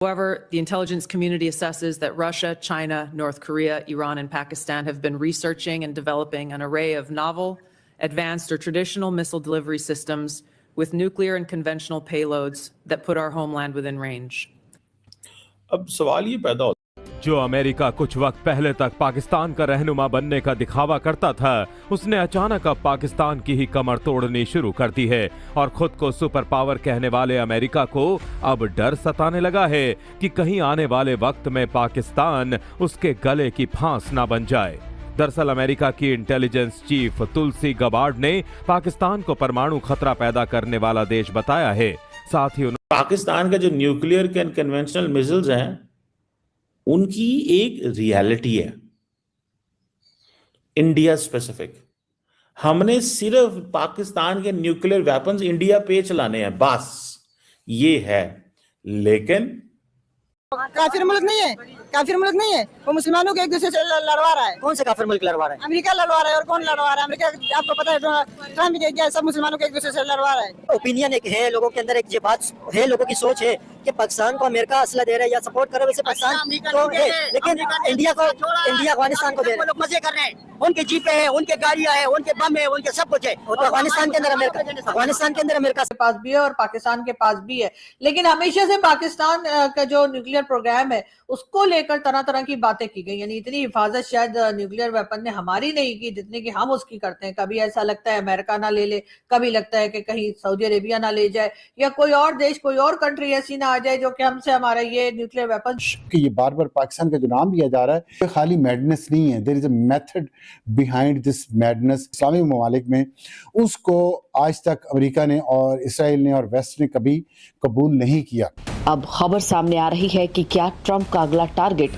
However, the intelligence community assesses that Russia, China, North Korea, Iran, and Pakistan have been researching and developing an array of novel, advanced, or traditional missile delivery systems with nuclear and conventional payloads that put our homeland within range. अब सवाल ये पैदा होता जो America कुछ वक्त पहले तक पाकिस्तान का रहनुमा बनने का दिखावा करता था, उसने अचानक अब पाकिस्तान की ही कमर तोड़नी शुरू कर दी है और खुद को सुपर पावर कहने वाले अमेरिका को अब डर सताने लगा है कि कहीं आने वाले वक्त में पाकिस्तान उसके गले की फांस ना बन जाए। दरअसल अमेरिका की इंटेलिजेंस चीफ तुलसी गबार्ड ने पाकिस्तान को परमाणु खतरा पैदा करने वाला देश बताया है। साथ ही पाकिस्तान का जो न्यूक्लियर के कन्वेंशनल मिसाइल्स हैं उनकी एक रियलिटी है इंडिया स्पेसिफिक। हमने सिर्फ पाकिस्तान के न्यूक्लियर वेपन्स इंडिया पे चलाने हैं, बस ये है। लेकिन काफिर मुल्क नहीं है, काफिर मुल्क नहीं है, वो मुसलमानों को एक दूसरे से लड़वा रहा है। कौन से काफिर मुल्क लड़वा रहा है? अमेरिका लड़वा रहा है। और कौन लड़वा रहा है? अमेरिका, आपको पता है ट्रम्प क्या सब मुसलमानों को एक दूसरे से लड़वा रहा है। ओपिनियन एक है, लोगों के अंदर एक ये बात है, लोगों की सोच है कि पाकिस्तान को अमेरिका असला दे रहा है या सपोर्ट कर रहा है, वैसे पाकिस्तान तो है, लेकिन इंडिया अफगानिस्तान को दे रहा है। लोग मजे कर रहे हैं, उनके जीपे है, उनके गाड़ियां है, उनके बम है, उनके सब कुछ है। तो अफगानिस्तान के अंदर अमेरिका के पास भी है और पाकिस्तान के पास भी है, लेकिन हमेशा से पाकिस्तान का जो न्यूक्लियर प्रोग्राम है उसको लेकर तरह तरह की बातें की गई। यानी इतनी हिफाजत शायद न्यूक्लियर वेपन ने हमारी नहीं की जितनी कि हम उसकी करते हैं। कभी ऐसा लगता है अमेरिका ना ले ले, कभी लगता है कि कहीं सऊदी अरेबिया ना ले जाए या कोई और देश, कोई और कंट्री ऐसी ना आ जाए जो कि हमसे हमारा ये न्यूक्लियर वेपन कि ये बार बार पाकिस्तान का जो नाम लिया जा रहा है ये खाली मैडनेस नहीं है, there is a method behind this madness. इस्लामी ममालिक में उसको आज तक अमेरिका ने और इसराइल ने और वेस्ट ने कभी कबूल नहीं किया। अब खबर सामने आ रही है कि क्या ट्रंप का अगला टारगेट।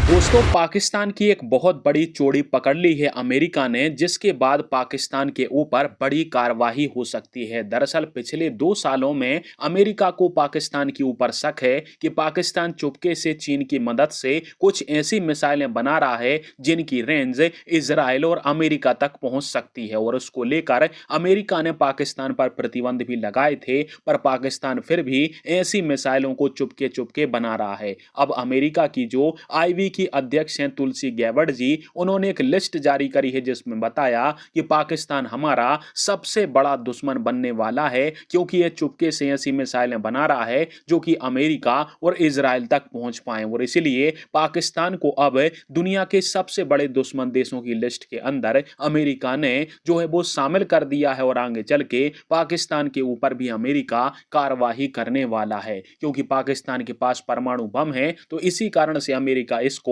दोस्तों, पाकिस्तान की एक बहुत बड़ी चोरी पकड़ ली है अमेरिका ने, जिसके बाद पाकिस्तान के ऊपर बड़ी कार्रवाई हो सकती है। दरअसल पिछले 2 सालों में अमेरिका को पाकिस्तान के ऊपर शक है कि पाकिस्तान चुपके से चीन की मदद से कुछ ऐसी मिसाइलें बना रहा है जिनकी रेंज इजराइल और अमेरिका तक पहुंच सकती है, और उसको लेकर अमेरिका ने पाकिस्तान पर प्रतिबंध भी लगाए थे, पर पाकिस्तान फिर भी ऐसी मिसाइलों को चुपके चुपके बना रहा है। अब अमेरिका की जो आईवी की अध्यक्ष हैं तुलसी गैबार्ड जी, उन्होंने एक लिस्ट जारी करी है जिसमें बताया कि पाकिस्तान हमारा सबसे बड़ा दुश्मन बनने वाला है, क्योंकि यह चुपके से ऐसी मिसाइलें बना रहा है जो कि अमेरिका और इजराइल तक पहुंच पाए, और इसलिए पाकिस्तान को अब दुनिया के सबसे बड़े दुश्मन देशों की लिस्ट के अंदर अमेरिका ने जो है वो शामिल कर दिया है, और आगे चल के पाकिस्तान के ऊपर भी अमेरिका कार्रवाई करने वाला है, क्योंकि पाकिस्तान के पास परमाणु बम है। तो इसी कारण से अमेरिका इसको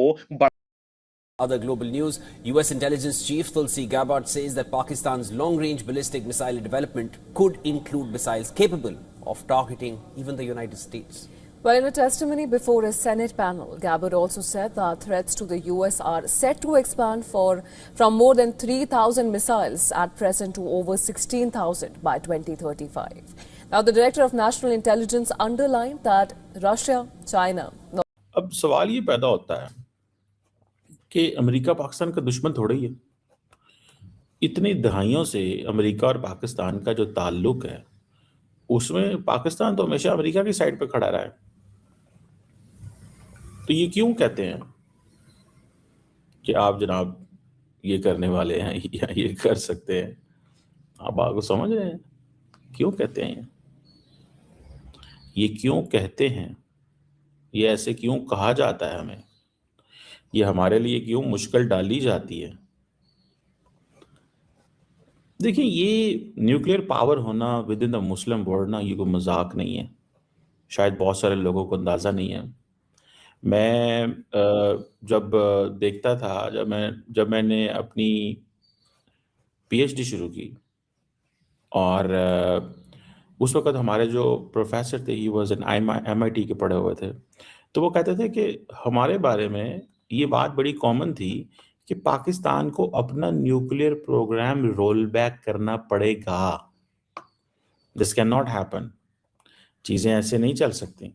Other global news, US intelligence chief Tulsi Gabbard says that Pakistan's long-range ballistic missile development could include missiles capable of targeting even the United States. Well, in a testimony before a Senate panel, Gabbard also said that threats to the US are set to expand from more than 3,000 missiles at present to over 16,000 by 2035. Now, the Director of National Intelligence underlined that Russia, China... अब सवाल ये पैदा होता है कि America Pakistan का दुश्मन थोड़ा ही है। इतनी दहाइयों से अमेरिका और पाकिस्तान का जो ताल्लुक है उसमें पाकिस्तान तो हमेशा अमेरिका की साइड पे खड़ा रहा है। तो ये क्यों कहते हैं कि आप जनाब ये करने वाले हैं या ये कर सकते हैं? आप आपको समझ रहे हैं क्यों कहते हैं? ये क्यों कहते हैं? ये ऐसे क्यों कहा जाता है? हमें ये हमारे लिए क्यों मुश्किल डाली जाती है? देखिए, ये न्यूक्लियर पावर होना with in the Muslim world ना, ये कोई मजाक नहीं है। शायद बहुत सारे लोगों को अंदाज़ा नहीं है। मैं जब देखता था, जब मैंने अपनी पीएचडी शुरू की, और उस वक्त हमारे जो प्रोफेसर थे, ही वाज एन MIT के पढ़े हुए थे, तो वो कहते थे कि हमारे बारे में ये बात बड़ी कॉमन थी कि पाकिस्तान को अपना न्यूक्लियर प्रोग्राम रोल बैक करना पड़ेगा। This can not happen. चीज़ें ऐसे नहीं चल सकती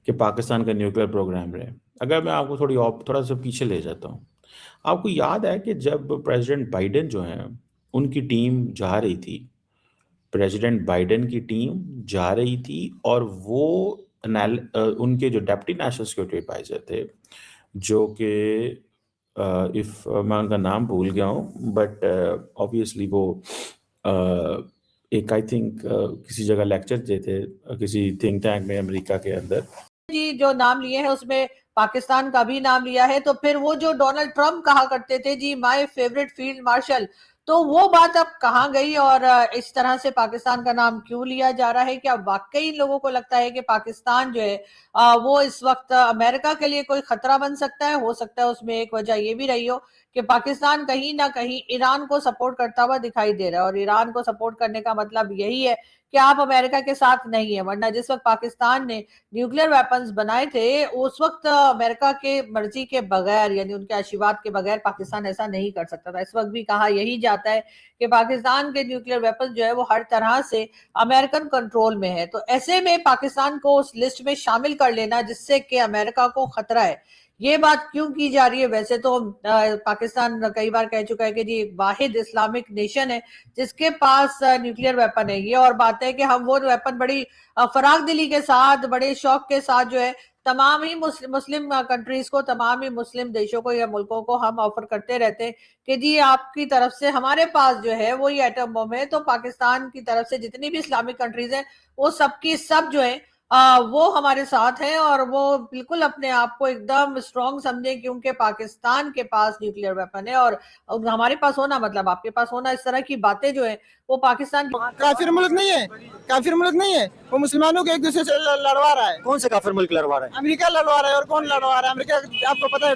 कि पाकिस्तान का न्यूक्लियर प्रोग्राम रहे। अगर मैं आपको थोड़ा सा पीछे ले जाता हूँ, आपको याद है कि जब प्रेसिडेंट बाइडेन जो हैं, उनकी टीम जा रही थी प्रेसिडेंट बाइडेन की टीम जा रही थी और वो उनके जो डिप्टी नेशनल सिक्योरिटी एडवाइजर थे, जो कि इफ मैं उनका नाम भूल गया हूँ, बट ऑब्वियसली वो एक आई थिंक किसी जगह लेक्चर देते किसी थिंक टैंक में अमेरिका के अंदर। जी जो नाम लिए हैं उसमें पाकिस्तान का भी नाम लिया है, तो फिर वो जो डोनाल्ड ट्रंप कहा करते थे जी माय फेवरेट फील्ड मार्शल, तो वो बात अब कहाँ गई और इस तरह से पाकिस्तान का नाम क्यों लिया जा रहा है? क्या वाकई लोगों को लगता है कि पाकिस्तान जो है वो इस वक्त अमेरिका के लिए कोई खतरा बन सकता है? हो सकता है उसमें एक वजह ये भी रही हो कि पाकिस्तान कहीं ना कहीं ईरान को सपोर्ट करता हुआ दिखाई दे रहा है, और ईरान को सपोर्ट करने का मतलब यही है कि आप अमेरिका के साथ नहीं है। वरना जिस वक्त पाकिस्तान ने न्यूक्लियर वेपन्स बनाए थे उस वक्त अमेरिका के मर्जी के बगैर, यानी उनके आशीर्वाद के बगैर पाकिस्तान ऐसा नहीं कर सकता था। इस वक्त भी कहा यही जाता है कि पाकिस्तान के न्यूक्लियर वेपन जो है वो हर तरह से अमेरिकन कंट्रोल में है। तो ऐसे में पाकिस्तान को उस लिस्ट में शामिल कर लेना जिससे कि अमेरिका को खतरा है, ये बात क्यों की जा रही है? वैसे तो पाकिस्तान कई बार कह चुका है कि जी एक वाहिद इस्लामिक नेशन है जिसके पास न्यूक्लियर वेपन है। ये और बात है कि हम वो वेपन बड़ी फराग दिली के साथ, बड़े शौक के साथ जो है तमाम ही मुस्लिम कंट्रीज को, तमाम ही मुस्लिम देशों को या मुल्कों को हम ऑफर करते रहते हैं कि जी आपकी तरफ से हमारे पास जो है वो ये एटम बम है। तो पाकिस्तान की तरफ से जितनी भी इस्लामिक कंट्रीज हैं वो सबकी सब जो है वो हमारे साथ हैं और वो बिल्कुल अपने आप को एकदम स्ट्रॉन्ग समझे क्योंकि पाकिस्तान के पास न्यूक्लियर वेपन है और हमारे पास होना मतलब आपके पास होना। इस तरह की बातें जो है वो पाकिस्तान काफिर मुल्क नहीं है, काफिर मुल्क नहीं है, वो मुसलमानों को एक दूसरे से लड़वा रहा है। कौन से काफिर मुल्क लड़वा रहा है? अमेरिका लड़वा रहा है। और कौन लड़वा रहा है? अमेरिका, आपको पता है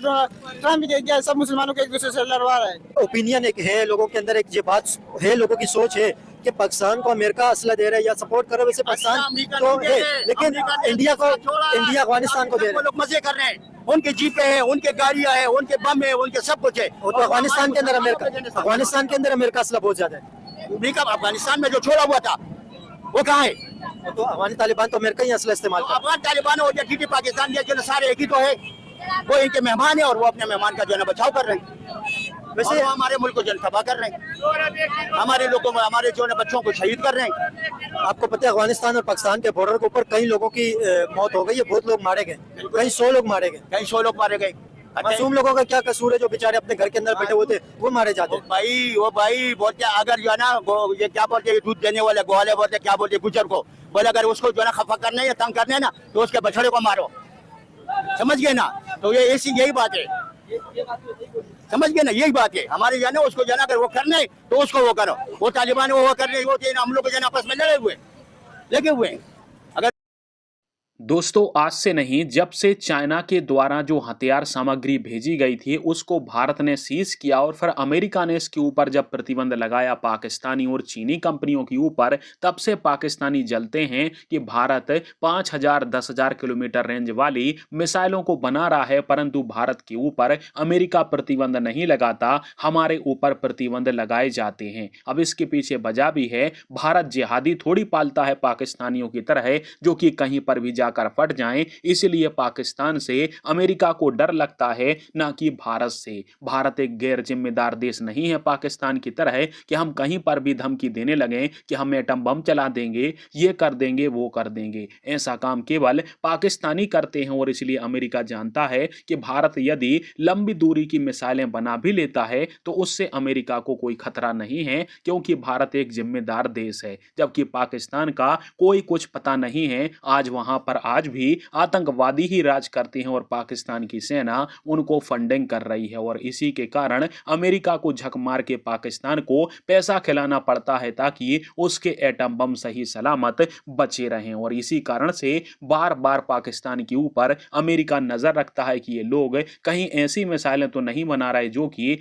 ट्रम्प क्या सब मुसलमानों को एक दूसरे से लड़वा रहा है। ओपिनियन एक है लोगों के अंदर, एक ये बात है, लोगों की सोच है कि पाकिस्तान को अमेरिका असला दे रहा है या सपोर्ट कर रहा है। वैसे पाकिस्तान तो है, लेकिन इंडिया अफगानिस्तान को दे रहा है। लोग मजे कर रहे हैं, उनके जीपे हैं, उनके गाड़ियां हैं, उनके बम है, उनके सब कुछ है। तो अफगानिस्तान के अंदर अमेरिका असला बहुत ज्यादा है। अमेरिका अफगानिस्तान में जो छोड़ा हुआ था वो कहाँ है? तो अफगानी तालिबान तो अमेरिका ही असला इस्तेमाल कर। अफगान तालिबान हो या टीटी पाकिस्तान के जो सारे एक ही तो है, वो इनके मेहमान है और वो अपने मेहमान का जो है बचाव कर रहे हैं। वैसे हमारे मुल्क को जो तबाह कर रहे हैं, हमारे लोगों में हमारे जो है बच्चों को शहीद कर रहे हैं। आपको पता है अफगानिस्तान और पाकिस्तान के बॉर्डर के ऊपर कई लोगों की मौत हो गई है, बहुत लोग मारे गए, कई 100 लोग मारे गए, कई 100 लोग मारे गए। मासूम लोगों का क्या कसूर है जो बेचारे अपने घर के अंदर बैठे हुए थे वो मारे जाते? वो भाई बोलते अगर जो है ना ये क्या बोलते हैं दूध देने वाले गोवाले बोलते क्या बोलते गुजर को बोले अगर उसको जो है ना खफा करने या तंग करने ना तो उसके बछड़े को मारो, समझ गए ना? तो ये ऐसी यही बात है, समझ गए ना? यही बात है हमारे जो है ना उसको जो है ना अगर वो करने तो उसको वो करो। वो तालिबान वो करने वो हम लोग जो है आपस में लगे हुए। दोस्तों आज से नहीं, जब से चाइना के द्वारा जो हथियार सामग्री भेजी गई थी उसको भारत ने सीज किया और फिर अमेरिका ने इसके ऊपर जब प्रतिबंध लगाया पाकिस्तानी और चीनी कंपनियों के ऊपर, तब से पाकिस्तानी जलते हैं कि भारत 5000 10,000 किलोमीटर रेंज वाली मिसाइलों को बना रहा है, परंतु भारत के ऊपर अमेरिका प्रतिबंध नहीं लगाता, हमारे ऊपर प्रतिबंध लगाए जाते हैं। अब इसके पीछे वजह भी है, भारत जिहादी थोड़ी पालता है पाकिस्तानियों की तरह जो कि कहीं पर भी कर फट जाएं, इसलिए पाकिस्तान से अमेरिका को डर लगता है, ना कि भारत से। भारत एक गैर जिम्मेदार देश नहीं है पाकिस्तान की तरह कि हम कहीं पर भी धमकी देने लगे कि हम एटम बम चला देंगे, ये कर देंगे, वो कर देंगे। ऐसा काम केवल पाकिस्तानी करते हैं और इसलिए अमेरिका जानता है कि भारत यदि लंबी दूरी की मिसाइलें बना भी लेता है तो उससे अमेरिका को कोई खतरा नहीं है, क्योंकि भारत एक जिम्मेदार देश है, जबकि पाकिस्तान का कोई कुछ पता नहीं है। आज वहां पर आज भी आतंकवादी ही राज करते हैं और पाकिस्तान की सेना उनको फंडिंग कर रही है और इसी के कारण अमेरिका को झक मार के पाकिस्तान को पैसा खिलाना पड़ता है ताकि उसके एटम बम सही सलामत बचे रहें। और इसी कारण से बार बार पाकिस्तान के ऊपर अमेरिका नजर रखता है कि ये लोग कहीं ऐसी मिसाइलें तो नहीं बना रहे जो कि